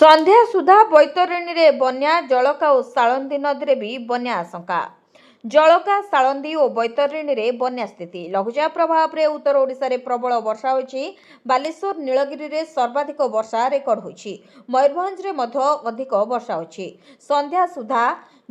ସନ୍ଧ୍ୟା ସୁଦ୍ଧା ବୈତରଣୀରେ ବନ୍ୟା, ଜଳକା ଓ ସାଳନ୍ଦୀ ନଦୀରେ ବି ବନ୍ୟା ଆଶଙ୍କା। ଜଳକା, ସାଳନ୍ଦୀ ଓ ବୈତରଣୀରେ ବନ୍ୟା ସ୍ଥିତି। ଲଘୁଚାପ ପ୍ରଭାବରେ ଉତ୍ତର ଓଡ଼ିଶାରେ ପ୍ରବଳ ବର୍ଷା ହୋଇଛି। ବାଲେଶ୍ୱର, ନୀଳଗିରିରେ ସର୍ବାଧିକ ବର୍ଷା ରେକର୍ଡ ହୋଇଛି। ମୟୂରଭଞ୍ଜରେ ମଧ୍ୟ ଅଧିକ ବର୍ଷା ହୋଇଛି। ସନ୍ଧ୍ୟା ସୁଦ୍ଧା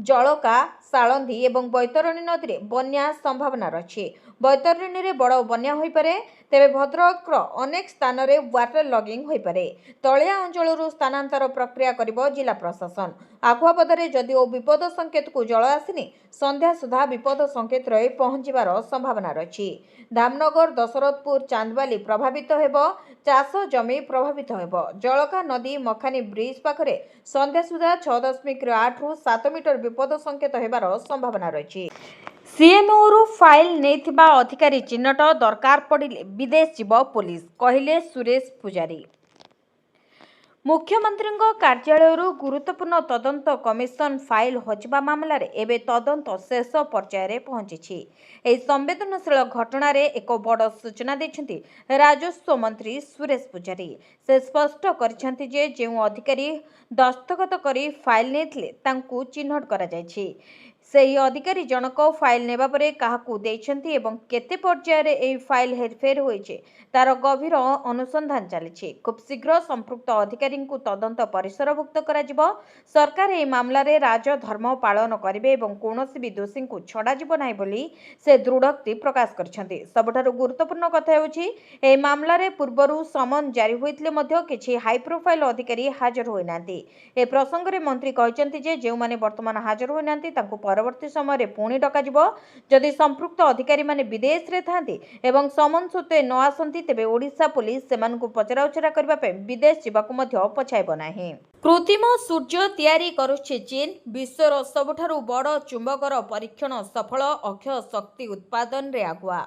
ଜଳକା, ସାଳନ୍ଦୀ ଏବଂ ବୈତରଣୀ ନଦୀରେ ବନ୍ୟା ସମ୍ଭାବନା ରହିଛି। ବୈତରଣୀରେ ବଡ଼ ବନ୍ୟା ହୋଇପାରେ, ତେବେ ଭଦ୍ରକର ଅନେକ ସ୍ଥାନରେ ୱାଟର ଲଗିଂ ହୋଇପାରେ। ତଳିଆ ଅଞ୍ଚଳରୁ ସ୍ଥାନାନ୍ତର ପ୍ରକ୍ରିୟା କରିବ ଜିଲ୍ଲା ପ୍ରଶାସନ। ଆଖୁଆପଦାରେ ଯଦିଓ ବିପଦ ସଂକେତକୁ ଜଳ ଆସିନି, ସନ୍ଧ୍ୟା ସୁଦ୍ଧା ବିପଦ ସଂକେତରେ ପହଞ୍ଚିବାର ସମ୍ଭାବନା ରହିଛି। ଧାମନଗର, ଦଶରଥପୁର, ଚାନ୍ଦବାଲି ପ୍ରଭାବିତ ହେବ। ଚାଷ ଜମି ପ୍ରଭାବିତ ହେବ। ଜଳକା ନଦୀ ମଖାନୀ ବ୍ରିଜ ପାଖରେ ସନ୍ଧ୍ୟା ସୁଦ୍ଧା 6.8 ରୁ 7 ମିଟର ବିପଦ ସଂକେତ ହେବାର ସମ୍ଭାବନା ରହିଛି। ସିଏମଓରୁ ଫାଇଲ ନେଇଥିବା ଅଧିକାରୀ ଚିହ୍ନଟ, ଦରକାର ପଡ଼ିଲେ ବିଦେଶ ଯିବ ପୋଲିସ, କହିଲେ ସୁରେଶ ପୂଜାରୀ। ମୁଖ୍ୟମନ୍ତ୍ରୀଙ୍କ କାର୍ଯ୍ୟାଳୟରୁ ଗୁରୁତ୍ୱପୂର୍ଣ୍ଣ ତଦନ୍ତ କମିଶନ ଫାଇଲ ହଜିବା ମାମଲାରେ ଏବେ ତଦନ୍ତ ଶେଷ ପର୍ଯ୍ୟାୟରେ ପହଞ୍ଚିଛି। ଏହି ସମ୍ବେଦନଶୀଳ ଘଟଣାରେ ଏକ ବଡ଼ ସୂଚନା ଦେଇଛନ୍ତି ରାଜସ୍ୱ ମନ୍ତ୍ରୀ ସୁରେଶ ପୂଜାରୀ। ସେ ସ୍ପଷ୍ଟ କରିଛନ୍ତି ଯେ ଯେଉଁ ଅଧିକାରୀ ଦସ୍ତଖତ କରି ଫାଇଲ ନେଇଥିଲେ ତାଙ୍କୁ ଚିହ୍ନଟ କରାଯାଇଛି। ସେହି ଅଧିକାରୀ ଜଣକ ଫାଇଲ ନେବା ପରେ କାହାକୁ ଦେଇଛନ୍ତି ଏବଂ କେତେ ପର୍ଯ୍ୟାୟରେ ଏହି ଫାଇଲ ହେରଫେର ହୋଇଛି ତାର ଗଭୀର ଅନୁସନ୍ଧାନ ଚାଲିଛି। ଖୁବ୍ ଶୀଘ୍ର ସମ୍ପୃକ୍ତ ଅଧିକାରୀଙ୍କୁ ତଦନ୍ତ ପରିସରଭୁକ୍ତ କରାଯିବ। ସରକାର ଏହି ମାମଲାରେ ରାଜଧର୍ମ ପାଳନ କରିବେ ଏବଂ କୌଣସି ବି ଦୋଷୀଙ୍କୁ ଛଡ଼ାଯିବ ନାହିଁ ବୋଲି ସେ ଦୃଢ଼ୋକ୍ତି ପ୍ରକାଶ କରିଛନ୍ତି। ସବୁଠାରୁ ଗୁରୁତ୍ୱପୂର୍ଣ୍ଣ କଥା ହେଉଛି, ଏହି ମାମଲାରେ ପୂର୍ବରୁ ସମନ ଜାରି ହୋଇଥିଲେ ମଧ୍ୟ କିଛି ହାଇପ୍ରୋଫାଇଲ ଅଧିକାରୀ ହାଜର ହୋଇନାହାନ୍ତି। ଏ ପ୍ରସଙ୍ଗରେ ମନ୍ତ୍ରୀ କହିଛନ୍ତି ଯେ ଯେଉଁମାନେ ବର୍ତ୍ତମାନ ହାଜର ହୋଇନାହାନ୍ତି ତାଙ୍କୁ ପରବର୍ତ୍ତୀ ସମୟରେ ପୁଣି ଡକାଯିବ। ଯଦି ସମ୍ପୃକ୍ତ ଅଧିକାରୀମାନେ ବିଦେଶରେ ଥାନ୍ତି ଏବଂ ସମନ ସତ୍ତ୍ୱେ ନ ଆସନ୍ତି, ତେବେ ଓଡ଼ିଶା ପୋଲିସ ସେମାନଙ୍କୁ ପଚରାଉଚରା କରିବା ପାଇଁ ବିଦେଶ ଯିବାକୁ ମଧ୍ୟ ପଛାଇବ ନାହିଁ। କୃତ୍ରିମ ସୂର୍ଯ୍ୟ ତିଆରି କରୁଛି ଚୀନ। ବିଶ୍ୱର ସବୁଠାରୁ ବଡ଼ ଚୁମ୍ବକର ପରୀକ୍ଷଣ ସଫଳ। ଅକ୍ଷୟ ଶକ୍ତି ଉତ୍ପାଦନରେ ଆଗୁଆ।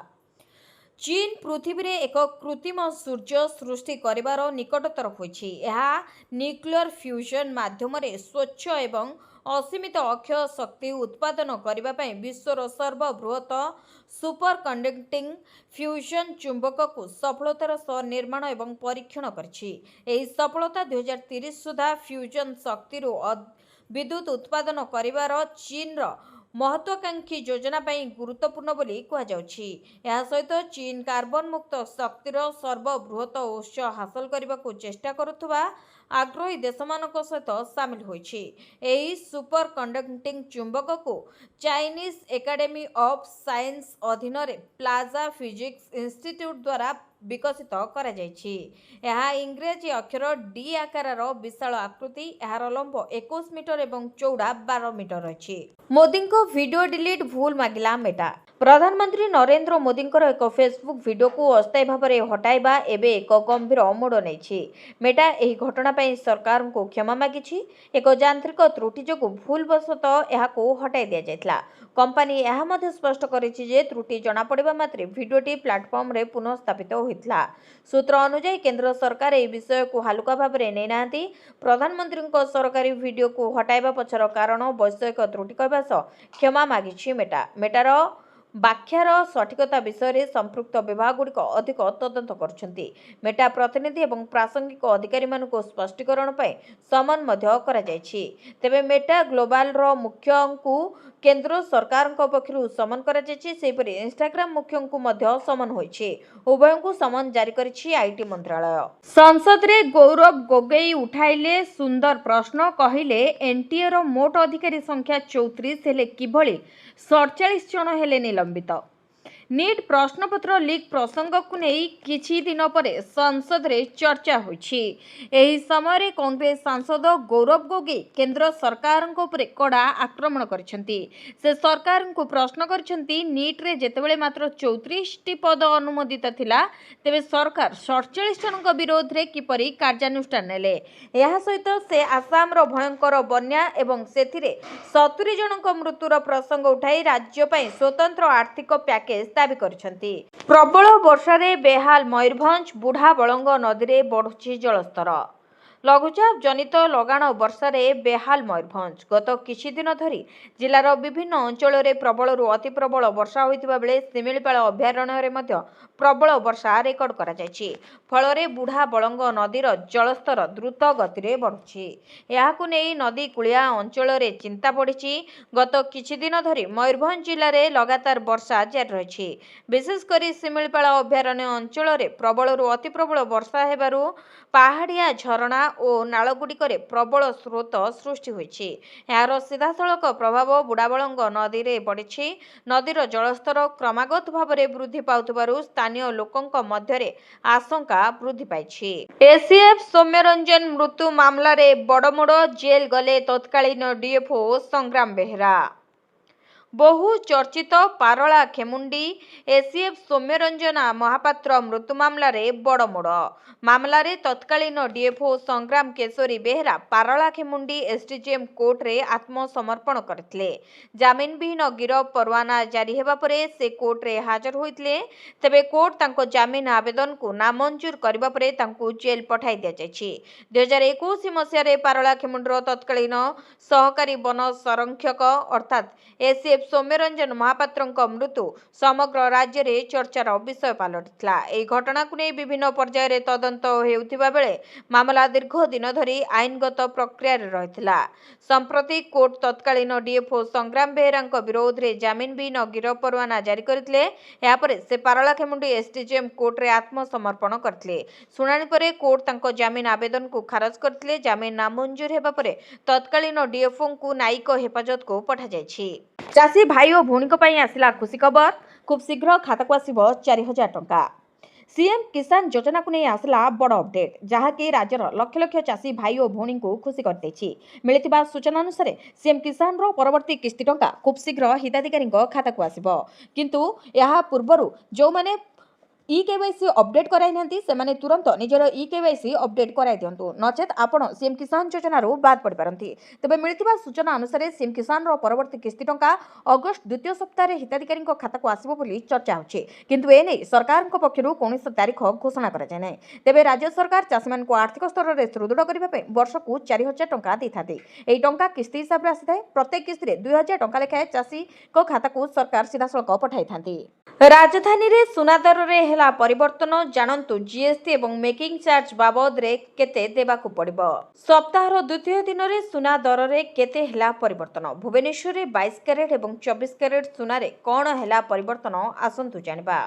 ଚୀନ ପୃଥିବୀରେ ଏକ କୃତ୍ରିମ ସୂର୍ଯ୍ୟ ସୃଷ୍ଟି କରିବାର ନିକଟତର ହୋଇଛି। ଏହା ନ୍ୟୁକ୍ଲିୟର ଫ୍ୟୁଜନ ମାଧ୍ୟମରେ ସ୍ୱଚ୍ଛ ଏବଂ ଅସୀମିତ ଅକ୍ଷୟ ଶକ୍ତି ଉତ୍ପାଦନ କରିବା ପାଇଁ ବିଶ୍ୱର ସର୍ବବୃହତ ସୁପରକଣ୍ଡକ୍ଟିଂ ଫ୍ୟୁଜନ ଚୁମ୍ବକକୁ ସଫଳତାର ସହ ନିର୍ମାଣ ଏବଂ ପରୀକ୍ଷଣ କରିଛି। ଏହି ସଫଳତା 2030 ସୁଦ୍ଧା ଫ୍ୟୁଜନ ଶକ୍ତିରୁ ବିଦ୍ୟୁତ୍ ଉତ୍ପାଦନ କରିବାର ଚୀନର ମହତ୍ୱାକାଂକ୍ଷୀ ଯୋଜନା ପାଇଁ ଗୁରୁତ୍ୱପୂର୍ଣ୍ଣ ବୋଲି କୁହାଯାଉଛି। ଏହା ସହିତ ଚୀନ କାର୍ବନ ମୁକ୍ତ ଶକ୍ତିର ସର୍ବବୃହତ ଉତ୍ସ ହାସଲ କରିବାକୁ ଚେଷ୍ଟା କରୁଥିବା ଆଗ୍ରହୀ ଦେଶମାନଙ୍କ ସହିତ ସାମିଲ ହୋଇଛି। ଏହି ସୁପରକଣ୍ଡକ୍ଟିଂ ଚୁମ୍ବକକୁ ଚାଇନିଜ୍ ଏକାଡେମୀ ଅଫ୍ ସାଇନ୍ସ ଅଧୀନରେ ପ୍ଲାଜା ଫିଜିକ୍ସ ଇନଷ୍ଟିଚ୍ୟୁଟ୍ ଦ୍ୱାରା ବିକଶିତ କରାଯାଇଛି। ଏହା ଇଂରାଜୀ ଅକ୍ଷର ଡି ଆକାରର ବିଶାଳ ଆକୃତି। ଏହାର ଲମ୍ବ 21 ମିଟର ଏବଂ ଚଉଡ଼ା 12 ମିଟର ରହିଛି। ମୋଦିଙ୍କ ଭିଡିଓ ଡିଲିଟ୍ ଭୁଲ ମାଗିଲା ମେଟା। ପ୍ରଧାନମନ୍ତ୍ରୀ ନରେନ୍ଦ୍ର ମୋଦିଙ୍କର ଏକ ଫେସବୁକ୍ ଭିଡିଓକୁ ଅସ୍ଥାୟୀ ଭାବରେ ହଟାଇବା ଏବେ ଏକ ଗମ୍ଭୀର ମୋଡ଼ ନେଇଛି। ମେଟା ଏହି ଘଟଣା ପାଇଁ ସରକାରଙ୍କୁ କ୍ଷମା ମାଗିଛି। ଏକ ଯାନ୍ତ୍ରିକ ତ୍ରୁଟି ଯୋଗୁଁ ଭୁଲବଶତଃ ଏହାକୁ ହଟାଇ ଦିଆଯାଇଥିଲା। କମ୍ପାନୀ ଏହା ମଧ୍ୟ ସ୍ପଷ୍ଟ କରିଛି ଯେ ତ୍ରୁଟି ଜଣାପଡ଼ିବା ମାତ୍ରେ ଭିଡିଓଟି ପ୍ଲାଟଫର୍ମରେ ପୁନଃସ୍ଥାପିତ ହୋଇଥିଲା। ସୂତ୍ର ଅନୁଯାୟୀ କେନ୍ଦ୍ର ସରକାର ଏହି ବିଷୟକୁ ହାଲୁକା ଭାବରେ ନେଇନାହାନ୍ତି। ପ୍ରଧାନମନ୍ତ୍ରୀଙ୍କ ସରକାରୀ ଭିଡିଓକୁ ହଟାଇବା ପଛର କାରଣ ବୈଷୟିକ ତ୍ରୁଟି କହିବା ସହ କ୍ଷମା ମାଗିଛି ମେଟା। ମେଟାର ବ୍ୟାଖ୍ୟାର ସଠିକତା ବିଷୟରେ ସମ୍ପୃକ୍ତ ବିଭାଗଗୁଡ଼ିକ ଅଧିକ ତଦନ୍ତ କରୁଛନ୍ତି। ମେଟା ପ୍ରତିନିଧି ଏବଂ ପ୍ରାସଙ୍ଗିକ ଅଧିକାରୀମାନଙ୍କୁ ସ୍ପଷ୍ଟୀକରଣ ପାଇଁ ସମନ ମଧ୍ୟ କରାଯାଇଛି। ତେବେ ମେଟା ଗ୍ଲୋବାଲର ମୁଖ୍ୟଙ୍କୁ କେନ୍ଦ୍ର ସରକାରଙ୍କ ପକ୍ଷରୁ ସମନ କରାଯାଇଛି। ସେହିପରି ଇନଷ୍ଟାଗ୍ରାମ ମୁଖ୍ୟଙ୍କୁ ମଧ୍ୟ ସମନ ହୋଇଛି। ଉଭୟଙ୍କୁ ସମନ ଜାରି କରିଛି ଆଇଟି ମନ୍ତ୍ରାଳୟ। ସଂସଦରେ ଗୌରବ ଗୋଗୋଇ ଉଠାଇଲେ ସୁନ୍ଦର ପ୍ରଶ୍ନ। କହିଲେ ଏନ୍ଟିଏର ମୋଟ ଅଧିକାରୀ ସଂଖ୍ୟା 34 ହେଲେ କିଭଳି 47 ଜଣ ହେଲେ ନିଲମ୍ବିତ। ନିଟ୍ ପ୍ରଶ୍ନପତ୍ର ଲିକ୍ ପ୍ରସଙ୍ଗକୁ ନେଇ କିଛି ଦିନ ପରେ ସଂସଦରେ ଚର୍ଚ୍ଚା ହୋଇଛି। ଏହି ସମୟରେ କଂଗ୍ରେସ ସାଂସଦ ଗୌରବ ଗୋଗୋଇ କେନ୍ଦ୍ର ସରକାରଙ୍କ ଉପରେ କଡ଼ା ଆକ୍ରମଣ କରିଛନ୍ତି। ସେ ସରକାରଙ୍କୁ ପ୍ରଶ୍ନ କରିଛନ୍ତି, ନିଟ୍ରେ ଯେତେବେଳେ ମାତ୍ର 34ଟି ପଦ ଅନୁମୋଦିତ ଥିଲା, ତେବେ ସରକାର 47 ଜଣଙ୍କ ବିରୋଧରେ କିପରି କାର୍ଯ୍ୟାନୁଷ୍ଠାନ ନେଲେ। ଏହା ସହିତ ସେ ଆସାମର ଭୟଙ୍କର ବନ୍ୟା ଏବଂ ସେଥିରେ 70 ଜଣଙ୍କ ମୃତ୍ୟୁର ପ୍ରସଙ୍ଗ ଉଠାଇ ରାଜ୍ୟ ପାଇଁ ସ୍ୱତନ୍ତ୍ର ଆର୍ଥିକ ପ୍ୟାକେଜ ଦାବି କରିଛନ୍ତି। ପ୍ରବଳ ବର୍ଷାରେ ବେହାଲ ମୟୂରଭଞ୍ଜ। ବୁଢ଼ାବଳଙ୍ଗ ନଦୀରେ ବଢ଼ୁଛି ଜଳସ୍ତର। ଲଘୁଚାପ ଜନିତ ଲଗାଣ ବର୍ଷାରେ ବେହାଲ ମୟୂରଭଞ୍ଜ। ଗତ କିଛି ଦିନ ଧରି ଜିଲ୍ଲାର ବିଭିନ୍ନ ଅଞ୍ଚଳରେ ପ୍ରବଳରୁ ଅତି ପ୍ରବଳ ବର୍ଷା ହୋଇଥିବା ବେଳେ ଶିମିଳିପାଳ ଅଭୟାରଣ୍ୟରେ ମଧ୍ୟ ପ୍ରବଳ ବର୍ଷା ରେକର୍ଡ କରାଯାଇଛି। ଫଳରେ ବୁଢ଼ା ବଳଙ୍ଗ ନଦୀର ଜଳସ୍ତର ଦ୍ରୁତ ଗତିରେ ବଢ଼ୁଛି। ଏହାକୁ ନେଇ ନଦୀ କୂଳିଆ ଅଞ୍ଚଳରେ ଚିନ୍ତା ବଢ଼ିଛି। ଗତ କିଛି ଦିନ ଧରି ମୟୂରଭଞ୍ଜ ଜିଲ୍ଲାରେ ଲଗାତାର ବର୍ଷା ଜାରି ରହିଛି। ବିଶେଷ କରି ଶିମିଳିପାଳ ଅଭୟାରଣ୍ୟ ଅଞ୍ଚଳରେ ପ୍ରବଳରୁ ଅତି ପ୍ରବଳ ବର୍ଷା ହେବାରୁ ପାହାଡ଼ିଆ ଝରଣା ଓ ନାଳଗୁଡ଼ିକରେ ପ୍ରବଳ ସ୍ରୋତ ସୃଷ୍ଟି ହୋଇଛି। ଏହାର ସିଧାସଳଖ ପ୍ରଭାବ ବୁଢ଼ାବଳଙ୍ଗ ନଦୀରେ ପଡ଼ିଛି। ନଦୀର ଜଳସ୍ତର କ୍ରମାଗତ ଭାବରେ ବୃଦ୍ଧି ପାଉଥିବାରୁ ସ୍ଥାନୀୟ ଲୋକଙ୍କ ମଧ୍ୟରେ ଆଶଙ୍କା ବୃଦ୍ଧି ପାଇଛି। ଏସିଏଫ୍ ସୌମ୍ୟରଞ୍ଜନ ମୃତ୍ୟୁ ମାମଲାରେ ବଡ଼ମୋଡ଼ ଜେଲ୍ ଗଲେ ତତ୍କାଳୀନ ଡିଏଫ୍ଓ ସଂଗ୍ରାମ ବେହେରା। ବହୁ ଚର୍ଚ୍ଚିତ ପାରଳାଖେମୁଣ୍ଡି ଏସିଏଫ୍ ସୌମ୍ୟରଞ୍ଜନ ମହାପାତ୍ର ମୃତ୍ୟୁ ମାମଲାରେ ବଡ଼ମୋଡ଼। ମାମଲାରେ ତତ୍କାଳୀନ ଡିଏଫ୍ଓ ସଂଗ୍ରାମ କେଶରୀ ବେହେରା ପାରଳାଖେମୁଣ୍ଡି ଏସ୍ଡିଜେଏମ୍ କୋର୍ଟରେ ଆତ୍ମସମର୍ପଣ କରିଥିଲେ। ଜାମିନବିହୀନ ଗିରଫ ପରୱାନା ଜାରି ହେବା ପରେ ସେ କୋର୍ଟରେ ହାଜର ହୋଇଥିଲେ। ତେବେ କୋର୍ଟ ତାଙ୍କ ଜାମିନ ଆବେଦନକୁ ନାମଞ୍ଜୁର କରିବା ପରେ ତାଙ୍କୁ ଜେଲ୍ ପଠାଇ ଦିଆଯାଇଛି। 2021 ମସିହାରେ ପାରଳାଖେମୁଣ୍ଡିର ତତ୍କାଳୀନ ସହକାରୀ ବନ ସଂରକ୍ଷକ ଅର୍ଥାତ୍ ଏସିଏଫ୍ ସୌମ୍ୟରଞ୍ଜନ ମହାପାତ୍ରଙ୍କ ମୃତ୍ୟୁ ସମଗ୍ର ରାଜ୍ୟରେ ଚର୍ଚ୍ଚାର ବିଷୟ ପାଲଟିଥିଲା। ଏହି ଘଟଣାକୁ ନେଇ ବିଭିନ୍ନ ପର୍ଯ୍ୟାୟରେ ତଦନ୍ତ ହେଉଥିବା ବେଳେ ମାମଲା ଦୀର୍ଘ ଦିନ ଧରି ଆଇନଗତ ପ୍ରକ୍ରିୟାରେ ରହିଥିଲା। ସମ୍ପ୍ରତି କୋର୍ଟ ତତ୍କାଳୀନ ଡିଏଫ୍ଓ ସଂଗ୍ରାମ ବେହେରାଙ୍କ ବିରୋଧରେ ଜାମିନବିହୀନ ଗିରଫ ପରୱାନା ଜାରି କରିଥିଲେ। ଏହାପରେ ସେ ପାରଳାଖେମୁଣ୍ଡି ଏସ୍ଡିଜେଏମ୍ କୋର୍ଟରେ ଆତ୍ମସମର୍ପଣ କରିଥିଲେ। ଶୁଣାଣି ପରେ କୋର୍ଟ ତାଙ୍କ ଜାମିନ ଆବେଦନକୁ ଖାରଜ କରିଥିଲେ। ଜାମିନ ନାମଞ୍ଜୁର ହେବା ପରେ ତତ୍କାଳୀନ ଡିଏଫ୍ଓଙ୍କୁ ନ୍ୟାୟିକ ହେପାଜତକୁ ପଠାଯାଇଛି। ଚାଷୀ ଭାଇ ଓ ଭଉଣୀଙ୍କ ପାଇଁ ଆସିଲା ଖୁସି ଖବର। ଖୁବ୍ ଶୀଘ୍ର ଖାତାକୁ ଆସିବ 4,000 ଟଙ୍କା। ସିଏମ୍ କିଷାନ ଯୋଜନାକୁ ନେଇ ଆସିଲା ବଡ଼ ଅପଡେଟ୍, ଯାହାକି ରାଜ୍ୟର ଲକ୍ଷ ଲକ୍ଷ ଚାଷୀ ଭାଇ ଓ ଭଉଣୀଙ୍କୁ ଖୁସି କରିଦେଇଛି। ମିଳିଥିବା ସୂଚନା ଅନୁସାରେ ସିଏମ୍ କିଷାନର ପରବର୍ତ୍ତୀ କିସ୍ତି ଟଙ୍କା ଖୁବ୍ ଶୀଘ୍ର ହିତାଧିକାରୀଙ୍କ ଖାତାକୁ ଆସିବ। କିନ୍ତୁ ଏହା ପୂର୍ବରୁ ଯେଉଁମାନେ ଇ-କେୱାଇସି ଅପଡେଟ୍ କରାଇ ନାହାନ୍ତି ସେମାନେ ତୁରନ୍ତ ନିଜର ଇ-କେୱାଇସି ଅପଡେଟ୍ କରାଇ ଦିଅନ୍ତୁ, ନଚେତ୍ ଆପଣ ସିଏମ୍ କିଷାନ ଯୋଜନାରୁ ବାଦ୍ ପଡ଼ିପାରନ୍ତି। ତେବେ ମିଳିଥିବା ସୂଚନା ଅନୁସାରେ ସିଏମ୍ କିଷାନର ପରବର୍ତ୍ତୀ କିସ୍ତି ଟଙ୍କା ଅଗଷ୍ଟ ଦ୍ୱିତୀୟ ସପ୍ତାହରେ ହିତାଧିକାରୀଙ୍କ ଖାତାକୁ ଆସିବ ବୋଲି ଚର୍ଚ୍ଚା ହେଉଛି। କିନ୍ତୁ ଏନେଇ ସରକାରଙ୍କ ପକ୍ଷରୁ କୌଣସି ତାରିଖ ଘୋଷଣା କରାଯାଇ ନାହିଁ। ତେବେ ରାଜ୍ୟ ସରକାର ଚାଷୀମାନଙ୍କୁ ଆର୍ଥିକ ସ୍ତରରେ ସୁଦୃଢ଼ କରିବା ପାଇଁ ବର୍ଷକୁ 4,000 ଟଙ୍କା ଦେଇଥାନ୍ତି। ଏହି ଟଙ୍କା କିସ୍ତି ହିସାବରେ ଆସିଥାଏ। ପ୍ରତ୍ୟେକ କିସ୍ତିରେ 2,000 ଟଙ୍କା ଲେଖାଏଁ ଚାଷୀଙ୍କ ଖାତାକୁ ସରକାର ସିଧାସଳଖ ପଠାଇଥାନ୍ତି। ରାଜଧାନୀରେ ସୁନା ଦରରେ ହେଲା ପରିବର୍ତ୍ତନ, ଜାଣନ୍ତୁ ଜିଏସ୍ଟି ଏବଂ ମେକିଂ ଚାର୍ଜ ବାବଦରେ କେତେ ଦେବାକୁ ପଡ଼ିବ। ସପ୍ତାହର ଦ୍ୱିତୀୟ ଦିନରେ ସୁନା ଦରରେ କେତେ ହେଲା ପରିବର୍ତ୍ତନ? ଭୁବନେଶ୍ୱରରେ 22 କ୍ୟାରେଟ୍ ଏବଂ 24 କ୍ୟାରେଟ୍ ସୁନାରେ କ'ଣ ହେଲା ପରିବର୍ତ୍ତନ, ଆସନ୍ତୁ ଜାଣିବା।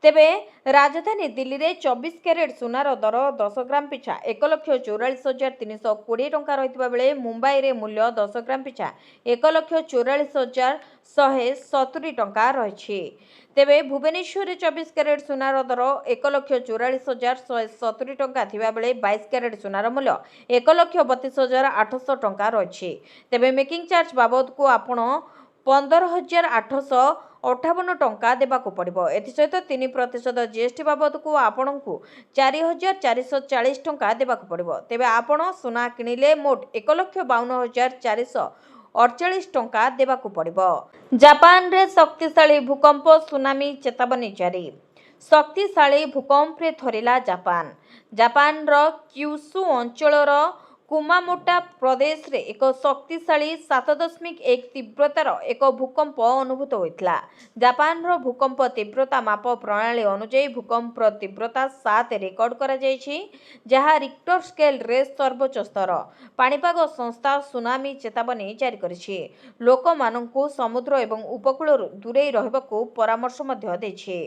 ତେବେ ରାଜଧାନୀ ଦିଲ୍ଲୀରେ 24 କ୍ୟାରେଟ୍ ସୁନାର ଦର 10 ଗ୍ରାମ ପିଛା 1,44,320 ଟଙ୍କା ରହିଥିବା ବେଳେ ମୁମ୍ବାଇରେ ମୂଲ୍ୟ 10 ଗ୍ରାମ ପିଛା 1,44,170 ଟଙ୍କା ରହିଛି। ତେବେ ଭୁବନେଶ୍ୱରରେ 24 କ୍ୟାରେଟ୍ ସୁନାର ଦର 1,44,170 ଟଙ୍କା ଥିବାବେଳେ 22 କ୍ୟାରେଟ୍ ସୁନାର ମୂଲ୍ୟ 1,32,800 ଟଙ୍କା ରହିଛି। ତେବେ ମେକିଂ ଚାର୍ଜ ବାବଦକୁ ଆପଣ 15,858 ଟଙ୍କା ଦେବାକୁ ପଡ଼ିବ। ଏଥିସହିତ 3% ଜିଏସ୍ଟି ବାବଦକୁ ଆପଣଙ୍କୁ 4,440 ଟଙ୍କା ଦେବାକୁ ପଡ଼ିବ। ତେବେ ଆପଣ ସୁନା କିଣିଲେ ମୋଟ 1,52,448 ଟଙ୍କା ଦେବାକୁ ପଡ଼ିବ। ଜାପାନରେ ଶକ୍ତିଶାଳୀ ଭୂକମ୍ପ, ସୁନାମି ଚେତାବନୀ ଜାରି। ଶକ୍ତିଶାଳୀ ଭୂକମ୍ପରେ ଥରିଲା ଜାପାନ। ଜାପାନର କ୍ୟୁସୁ ଅଞ୍ଚଳର କୁମାମୋଟା ପ୍ରଦେଶରେ ଏକ ଶକ୍ତିଶାଳୀ 7.1 ତୀବ୍ରତାର ଏକ ଭୂକମ୍ପ ଅନୁଭୂତ ହୋଇଥିଲା। ଜାପାନର ଭୂକମ୍ପ ତୀବ୍ରତା ମାପ ପ୍ରଣାଳୀ ଅନୁଯାୟୀ ଭୂକମ୍ପର ତୀବ୍ରତା 7 ରେକର୍ଡ କରାଯାଇଛି, ଯାହା ରିକ୍ଟର ସ୍କେଲରେ ସର୍ବୋଚ୍ଚ ସ୍ତର। ପାଣିପାଗ ସଂସ୍ଥା ସୁନାମି ଚେତାବନୀ ଜାରି କରିଛି। ଲୋକମାନଙ୍କୁ ସମୁଦ୍ର ଏବଂ ଉପକୂଳରୁ ଦୂରେଇ ରହିବାକୁ ପରାମର୍ଶ ମଧ୍ୟ ଦେଇଛି।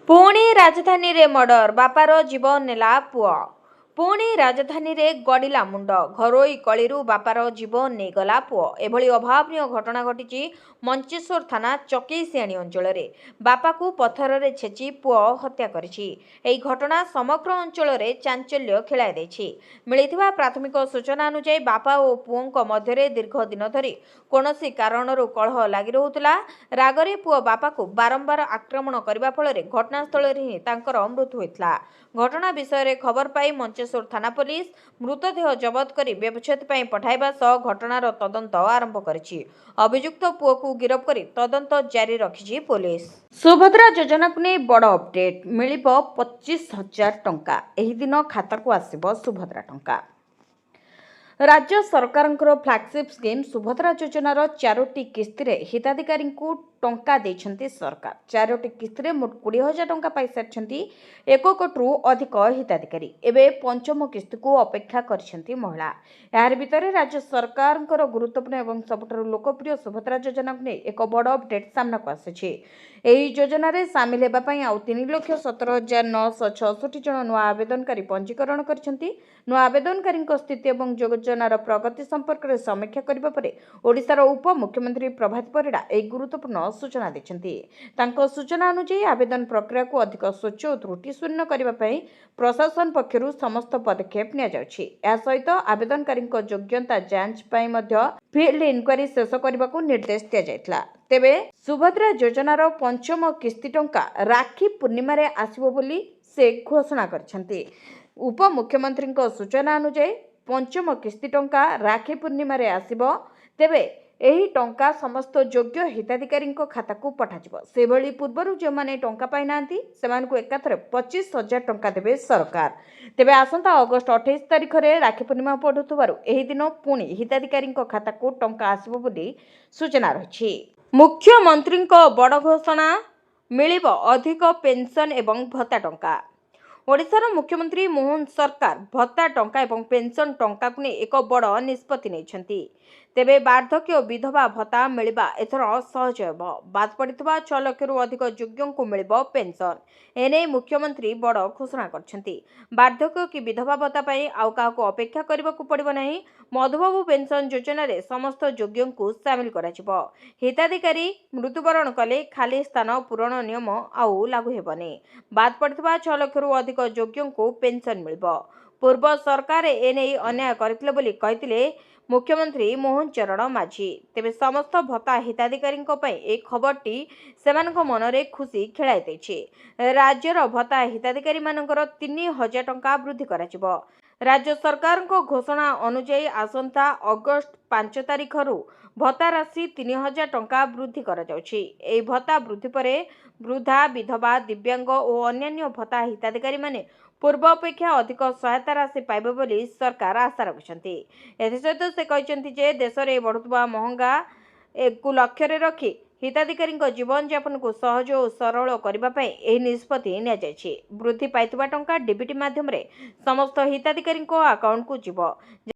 ପୁଣି ରାଜଧାନୀରେ ମର୍ଡର, ବାପାର ଜୀବନ ନେଲା ପୁଅ। ପୁଣି ରାଜଧାନୀରେ ଗଡ଼ିଲା ମୁଣ୍ଡ। ଘରୋଇ କଳିରୁ ବାପାର ଜୀବନ ନେଇଗଲା ପୁଅ। ଏଭଳି ଅଭାବନୀୟ ଘଟଣା ଘଟିଛି ମଞ୍ଚେଶ୍ୱର ଥାନା ଚକେଇସିଆଣୀ ଅଞ୍ଚଳରେ। ବାପାକୁ ପଥରରେ ଛେଚି ପୁଅ ହତ୍ୟା କରିଛି। ଏହି ଘଟଣା ସମଗ୍ର ଅଞ୍ଚଳରେ ଚାଞ୍ଚଲ୍ୟ ଖେଳାଇ ଦେଇଛି। ମିଳିଥିବା ପ୍ରାଥମିକ ସୂଚନା ଅନୁଯାୟୀ ବାପା ଓ ପୁଅଙ୍କ ମଧ୍ୟରେ ଦୀର୍ଘ ଦିନ ଧରି କୌଣସି କାରଣରୁ କଳହ ଲାଗି ରହୁଥିଲା। ରାଗରେ ପୁଅ ବାପାକୁ ବାରମ୍ବାର ଆକ୍ରମଣ କରିବା ଫଳରେ ଘଟଣାସ୍ଥଳରେ ହିଁ ତାଙ୍କର ମୃତ୍ୟୁ ହୋଇଥିଲା। ଘଟଣା ବିଷୟରେ ଖବର ପାଇ ମଞ୍ଚେଶ୍ୱର ଥାନା ପୋଲିସ ମୃତଦେହ ଜବତ କରି ବ୍ୟବଚ୍ଛେଦ ପାଇଁ ପଠାଇବା ସହ ଘଟଣାର ତଦନ୍ତ ଆରମ୍ଭ କରିଛି। ଅଭିଯୁକ୍ତ ପୁଅକୁ ଗିରଫ କରି ତଦନ୍ତ ଜାରି ରଖିଛି ପୋଲିସ। ସୁଭଦ୍ରା ଯୋଜନାକୁ ନେଇ ବଡ଼ ଅପଡେଟ୍, ମିଳିବ 25,000 ଟଙ୍କା। ଏହି ଦିନ ଖାତାକୁ ଆସିବ ସୁଭଦ୍ରା ଟଙ୍କା। राज्य सरकारଙ୍କର फ्लैगशिप स्कीम सुभद्रा योजनार 4टी किस्ती हिताधिकारी टंका देइछन्ति सरकार। 4टी किस्ती मोट 20,000 टंका पाई सारिछन्ति 1 कोटी अधिक हिताधिकारी। एबे पंचम किस्ती को अपेक्षा करिछन्ति महिला। यार भितर राज्य सरकारଙ୍କର गुरुत्वपूर्ण एवं सबुठारु लोकप्रिय सुभद्रा योजना को एक बड़ अपडेट सामना को आसिछि। एही योजना रे शामिल हेबा पई आउ 3,17,966 जन नुआ आवेदनकारी पंजीकरण करिछन्ति। नुआ आवेदनकारी स्थिति एवं योजनार प्रगति संपर्क में समीक्षा करबा परे ओडिशार उप मुख्यमंत्री प्रभात परिड़ा एक गुरुत्वपूर्ण सूचना दैछन्ति। तांको सूचना अनुसार आवेदन प्रक्रिया को अधिक स्वच्छ और त्रुटिशून्य करबा पई प्रशासन पक्षरु समस्त पदक्षेप निया जाउछि। या सहित आवेदनकारी योग्यता जांच पई मध्य फील्ड इंक्वायरी शेष करबा को निर्देश दिया जायतला। तेबे सुभद्रा योजनार पंचम किस्ती टंका राखी पूर्णिमा रे आसीबो बोली से घोषणा करछन्ति। उप मुख्यमंत्री सूचना अनुसार पंचम किस्ती टंका राखी पूर्णिमा रे आसीबो। तेबे एही टंका समस्त योग्य हिताधिकारी खाता को पठाजिबो। सेभली पूर्वरु जे माने टंका पाई नांती सेमानकु एकाथरे 25,000 टंका देबे सरकार। तेबे आसंता अगस्त 28 तारिख रे राखी पूर्णिमा पडुथबारु एही दिन पुणी हिताधिकारी खाता को टंका आसीबो बोली सूचना रहिछि। मुख्यमंत्री बड़ घोषणा मिलिबो अधिक पेंशन एवं भत्ता टंका। ओडिशार मुख्यमंत्री मोहन सरकार भत्ता टंका एवं पेंशन टंका को एक बड़ निष्पत्ति नेइछन्ति। तेबे वार्धक्य और विधवा भत्ता मिलिबा एथर सहज हेबो। बाद पड़ितबा 6 लाख रु अधिक योग्यों को मिलिबो पेंशन। एने मुख्यमंत्री बड़ घोषणा करछन्ति। वार्धक्य की विधवा भत्ता पई आउ काहाको अपेक्षा करबाकू पड़िबो नाही। मधुबाबू पेंशन योजना रे समस्त योग्यों को शामिल कराजिबो। हिताधिकारी मृत्युवरण कले खाली स्थान पूरण नियम आउ लागू हेबनी। बाद पड़ितबा 6 लाख रु अधिक योग्यों को पेंशन मिलिबो। पूर्व सरकार एने अन्याय करथिले बोली कहिथिले मुख्यमंत्री मोहन चरण माझी। तेबे समस्त भत्ता हिताधिकारी एक खबरटी सेमानक मनरे खुशी खेलाई दैछि। राज्यर भत्ता हिताधिकारी मानकर 3,000 टंका वृद्धि कराजिबो। राज्य सरकार घोषणा अनुसार आसंता अगस्त 5 तारिख भत्ता राशि 3,000 टंका वृद्धि करा जाउछि। एही भत्ता वृद्धि परे वृद्धा विधवा दिव्यांग और अन्यान्य भत्ता हिताधिकारी माने पूर्व अपेक्षा अधिक सहायता राशि पाइबे बोली सरकार आशा रखिछन्ति। एथिसहित से कहिछन्ति जे देश में बढ़ुवा महंगा को लक्ष्य रखी हिताधिकारी जीवन यापन को सहज और सरल करने निष्पत्ति नि वृद्धि पाई टंका डीबीटी माध्यम समस्त हिताधिकारी अकाउंट को जीव।